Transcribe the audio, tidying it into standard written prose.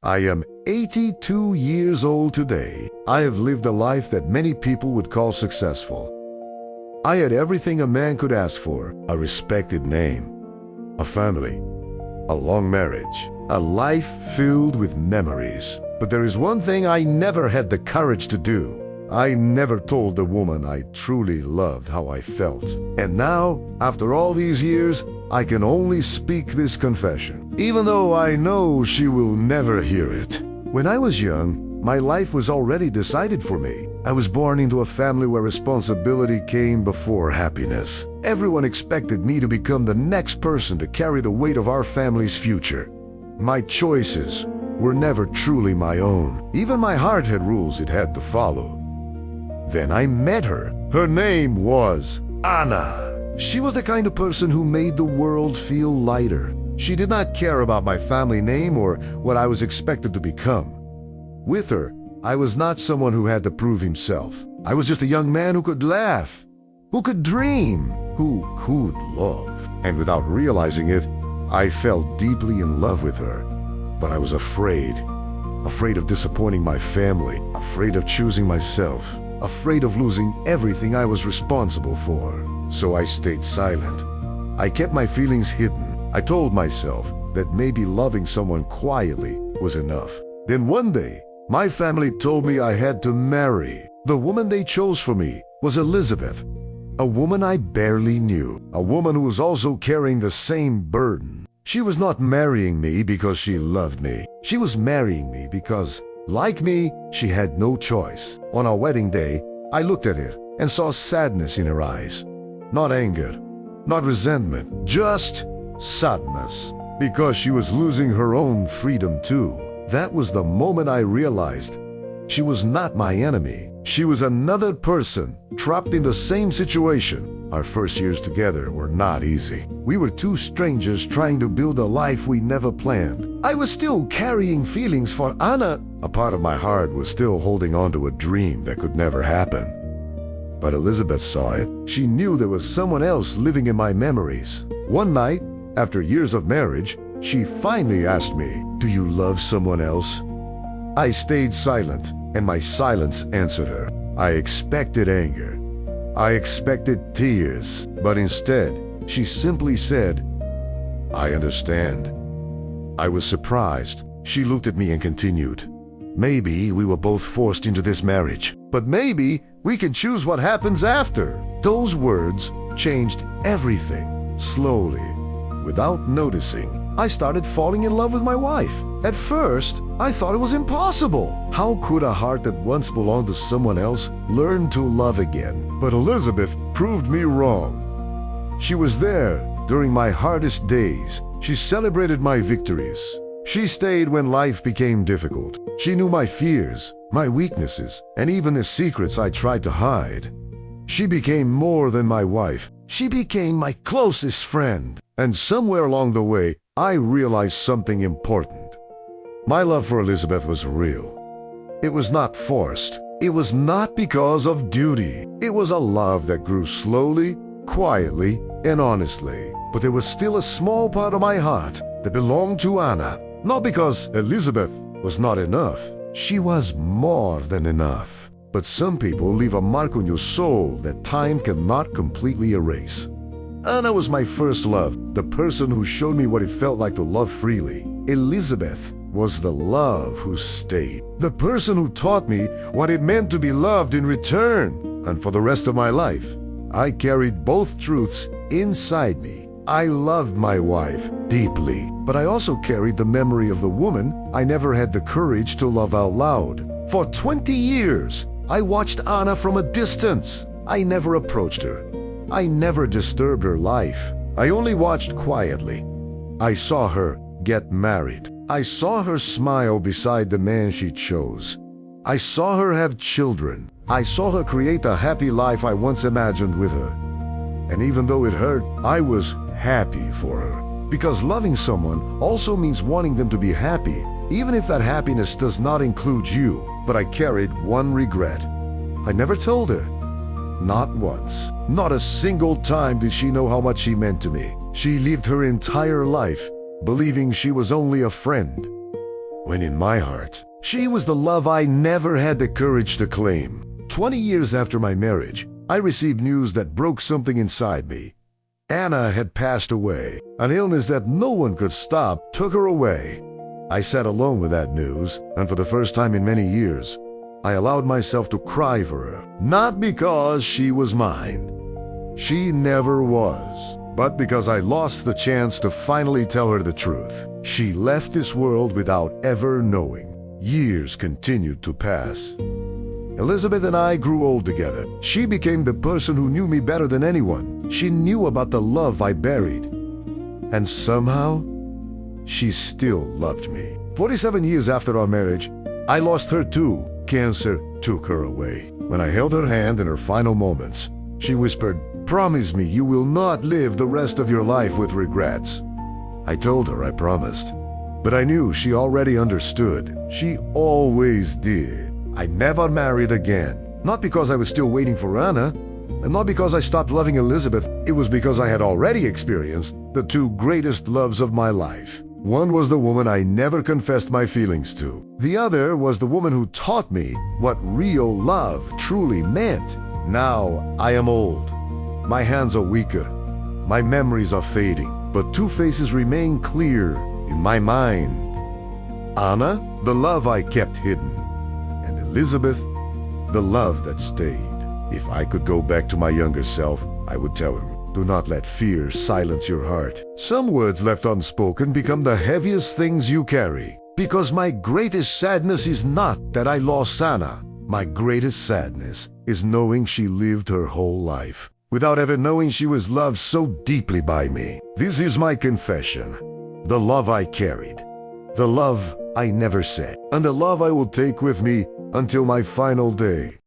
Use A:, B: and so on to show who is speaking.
A: I am 82 years old today. I have lived a life that many people would call successful. I had everything a man could ask for: a respected name, a family, a long marriage, a life filled with memories. But there is one thing I never had the courage to do. I never told the woman I truly loved how I felt. And now, after all these years, I can only speak this confession, even though I know she will never hear it. When I was young, my life was already decided for me. I was born into a family where responsibility came before happiness. Everyone expected me to become the next person to carry the weight of our family's future. My choices were never truly my own. Even my heart had rules it had to follow. Then I met her. Her name was Anna. She was the kind of person who made the world feel lighter. She did not care about my family name or what I was expected to become. With her, I was not someone who had to prove himself. I was just a young man who could laugh, who could dream, who could love. And without realizing it, I fell deeply in love with her. But I was afraid of disappointing my family, afraid of choosing myself, afraid of losing everything I was responsible for. So I stayed silent. I kept my feelings hidden. I told myself that maybe loving someone quietly was enough. Then one day, my family told me I had to marry. The woman they chose for me was Elizabeth, a woman I barely knew, a woman who was also carrying the same burden. She was not marrying me because she loved me. She was marrying me because, like me, she had no choice. On our wedding day, I looked at her and saw sadness in her eyes. Not anger, not resentment, just sadness, because she was losing her own freedom too. That was the moment I realized she was not my enemy. She was another person trapped in the same situation. Our first years together were not easy. We were two strangers trying to build a life we never planned. I was still carrying feelings for Anna. A part of my heart was still holding on to a dream that could never happen. But Elizabeth saw it. She knew there was someone else living in my memories. One night, after years of marriage, she finally asked me, "Do you love someone else?" I stayed silent, and my silence answered her. I expected anger. I expected tears, but instead, she simply said, "I understand." I was surprised. She looked at me and continued, "Maybe we were both forced into this marriage, but maybe we can choose what happens after." Those words changed everything. Slowly, without noticing, I started falling in love with my wife. At first, I thought it was impossible. How could a heart that once belonged to someone else learn to love again? But Elizabeth proved me wrong. She was there during my hardest days. She celebrated my victories. She stayed when life became difficult. She knew my fears, my weaknesses, and even the secrets I tried to hide. She became more than my wife. She became my closest friend. And somewhere along the way, I realized something important. My love for Elizabeth was real. It was not forced. It was not because of duty. It was a love that grew slowly, quietly, and honestly. But there was still a small part of my heart that belonged to Anna. Not because Elizabeth was not enough. She was more than enough. But some people leave a mark on your soul that time cannot completely erase. Anna was my first love, the person who showed me what it felt like to love freely. Elizabeth was the love who stayed, the person who taught me what it meant to be loved in return. And for the rest of my life, I carried both truths inside me. I loved my wife deeply, but I also carried the memory of the woman I never had the courage to love out loud. For 20 years, I watched Anna from a distance. I never approached her. I never disturbed her life. I only watched quietly. I saw her get married. I saw her smile beside the man she chose. I saw her have children. I saw her create the happy life I once imagined with her. And even though it hurt, I was happy for her. Because loving someone also means wanting them to be happy, even if that happiness does not include you. But I carried one regret. I never told her. Not once. Not a single time did she know how much she meant to me. She lived her entire life believing she was only a friend. when in my heart, she was the love I never had the courage to claim. 20 years after my marriage, I received news that broke something inside me. Anna had passed away. An illness that no one could stop took her away. I sat alone with that news, and for the first time in many years, I allowed myself to cry for her. Not because she was mine. She never was. But because I lost the chance to finally tell her the truth. She left this world without ever knowing. Years continued to pass. Elizabeth and I grew old together. She became the person who knew me better than anyone. She knew about the love I buried. And somehow, she still loved me. 47 years after our marriage, I lost her too. Cancer took her away. When I held her hand in her final moments, she whispered, "Promise me you will not live the rest of your life with regrets." I told her I promised. But I knew she already understood. She always did. I never married again. Not because I was still waiting for Anna, and not because I stopped loving Elizabeth. It was because I had already experienced the two greatest loves of my life. One was the woman I never confessed my feelings to. The other was the woman who taught me what real love truly meant. Now I am old. My hands are weaker. My memories are fading. But two faces remain clear in my mind. Anna, the love I kept hidden. And Elizabeth, the love that stayed. If I could go back to my younger self, I would tell him, do not let fear silence your heart. Some words left unspoken become the heaviest things you carry. Because my greatest sadness is not that I lost Anna. My greatest sadness is knowing she lived her whole life without ever knowing she was loved so deeply by me. This is my confession. The love I carried. The love I never said. And the love I will take with me until my final day.